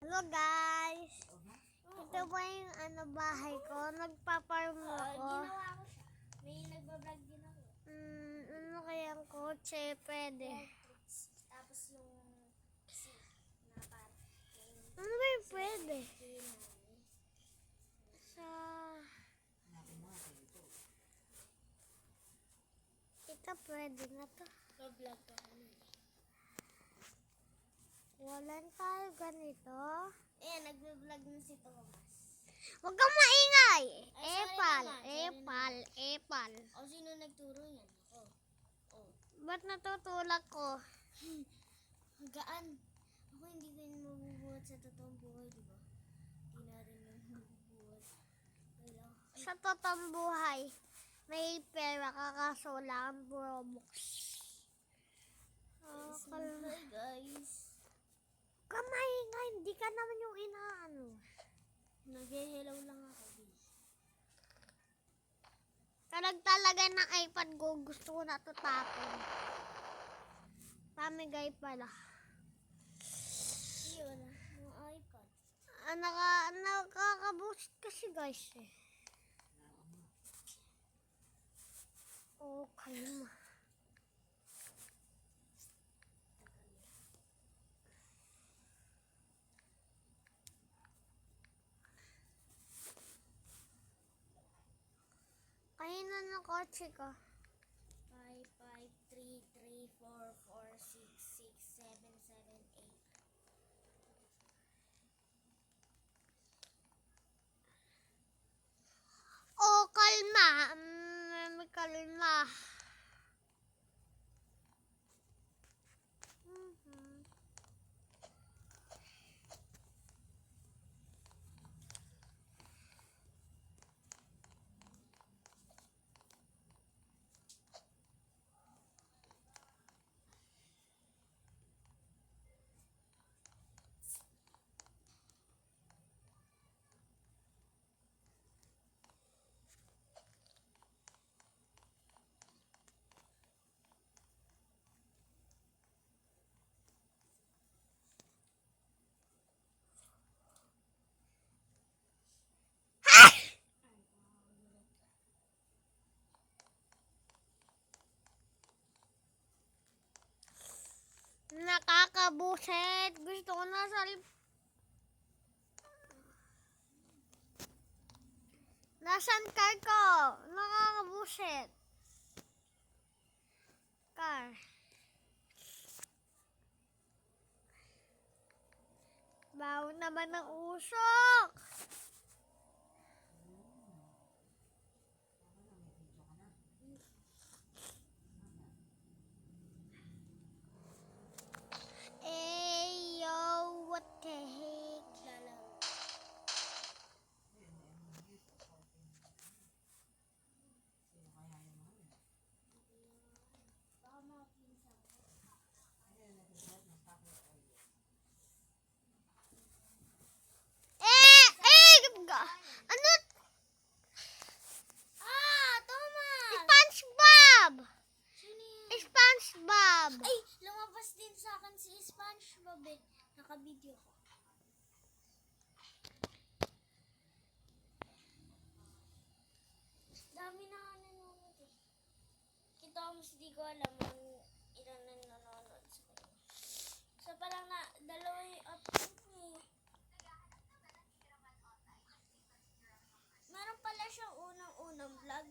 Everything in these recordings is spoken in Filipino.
Hello guys! Ito ba yung bahay ko? Nagpaparm ako. Ginawa ko siya. May nagbablog din ako. Ano kayang kotse? Pwede. Tapos yung na parang Ano ba yung pwede? Sa... Ito pwede na to. vlog ko. Walan tayo ganito. Nagbablog na si Thomas. Huwag kang maingay! Ay, Epal! sorry Epal! Epal! O, sino nagturo yan? Ako. Ba't natutulak ko? Gaan. Ako hindi ko yun mabubuhat sa totoong buhay, di ba? Hindi na rin mabubuhat. Sa totoong buhay, may pera ka kaso wala kang Robux. Kalma. Hi guys. Kamaingay, hindi ka naman yung inaano. Nag-hello lang ako. Talag talaga ng iPad ko, gusto ko na ito tapon. Pamigay pala. Yun, yung iPad. Nakakabusit kasi guys eh. Oh, kalma. Kain na ng kotse ko. 5, 5, 3, 3, 4, 4, 6, 6, 7, 7, 8. Oh, kalma. Kalma. Nakakabuset. Gusto ko na sa Nasaan car ko? Nakakabuset. Car. Bawo naman ng usok. Hey, yo, what the heck? Ano? Thomas! SpongeBob! Sino yan? SpongeBob! Ay, lumabas din sa akin si SpongeBob eh. Naka-video ko. Dami na nga nanonood eh. Kita ko mas di ko alam kung ilan na nanonood sa kanya. So parang dalawa yung upload ko eh. Meron pala siyang unang vlog.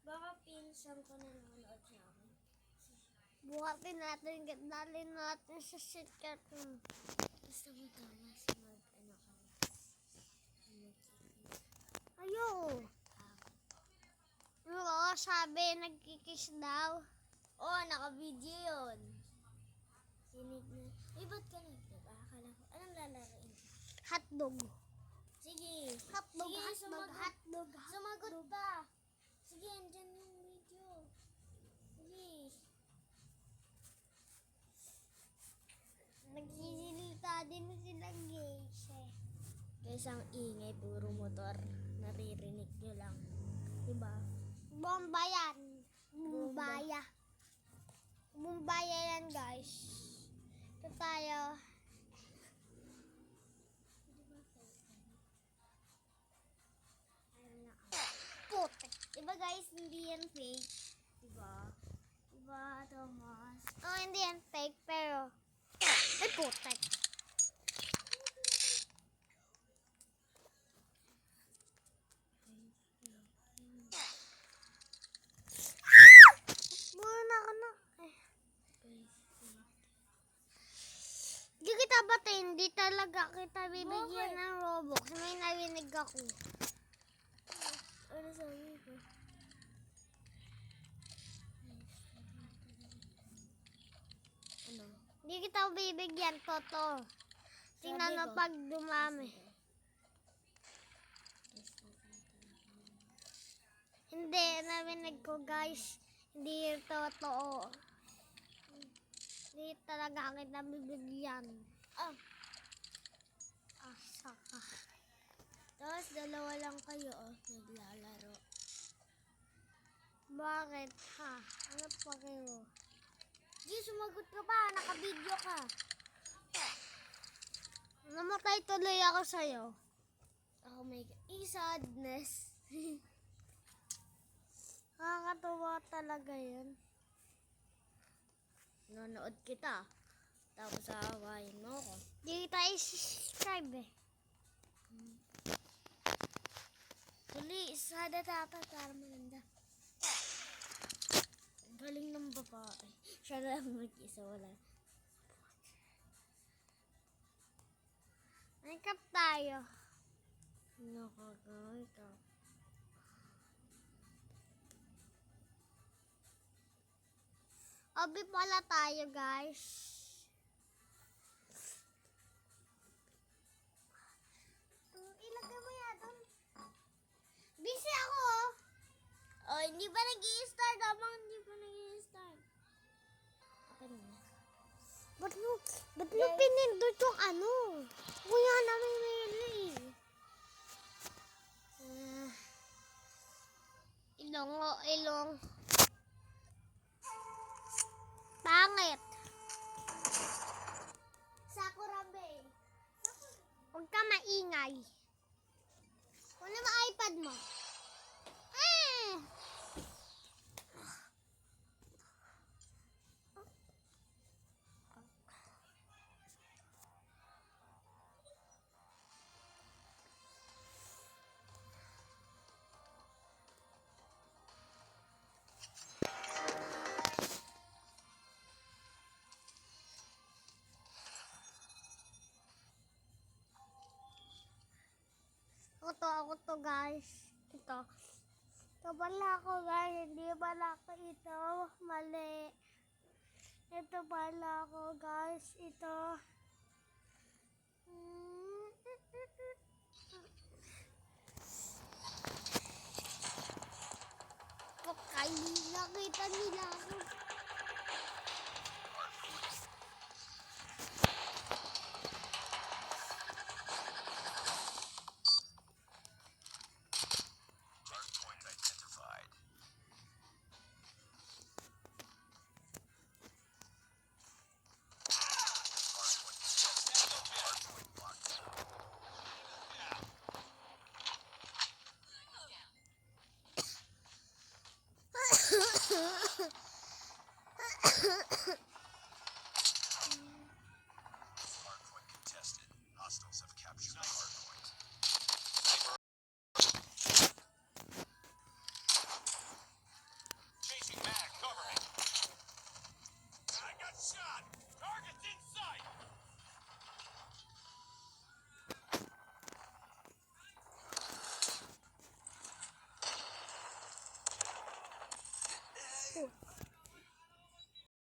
Baka pinsan ko nanonood sa akin. Buhatin natin, dalhin natin sa sikat. Gusto mo Thomas mag-ano ka? Ayo. Oo, sabi, nagkikiss daw. Oo, naka-video yun. Sinig na. Ay, ba't ka nagtaba? Akala ko, anong lalaroin? Hotdog. Sige. Hotdog, Sige, hotdog, hotdog, Sumagot pa. Sige, andyan yung video. Sige. Nagsisilita din na silang guys eh. Isang ingay, puro motor. Naririnig nyo lang. Diba? Bomba yan. Bumbaya. Bumbaya yan, guys. Ito tayo. Putik. Diba guys, hindi yan fake? Diba? Diba, Thomas? Oh, hindi yan fake, pero... Ay, putik. Muna ka na. Hindi kita batay, hindi talaga kita bibigyan ng Robux. May narinig ako. Ano sabi ko? Ano? Hindi kita bibigyan, Toto. Tingnan Sabi mo ko. pag dumami. Hindi, narinig ko, guys. Hindi totoo. Hindi talaga kita bibigyan. Ah, Asa ka. tapos dalawa lang kayo, naglalaro. Bakit, ha? Ano pa kayo? Di, sumagot ka pa, nakabidyo ka. Namatay tuloy ako sa'yo. Oh my God. Sadness. Nakakatuwa talaga yun. Nanonood kita. Tapos aawayin mo ko. Hindi kita i-subscribe eh. Huli, sada dapat para maganda. Galing ng babae. Siya lang mag-isa, wala. Makeup tayo. Nakagawin ka. Obi pala tayo, guys. Ilagay mo yan doon. Busy ako, oh. Oh, hindi pa nag-i-start. Abang hindi pa nag-i-start. Okay na. Ba't mo pinindot yung ano? Kuya namin mili. Ilong, oh, ilong. Pangit. Sakura Bay. Huwag ka maingay. Kunin mo iPad mo. Ako to guys. Ito. Ito pala ako guys. Hindi pala ako ito. Mali. Ito pala ako guys. Ito. Okay. Nakita nila ako.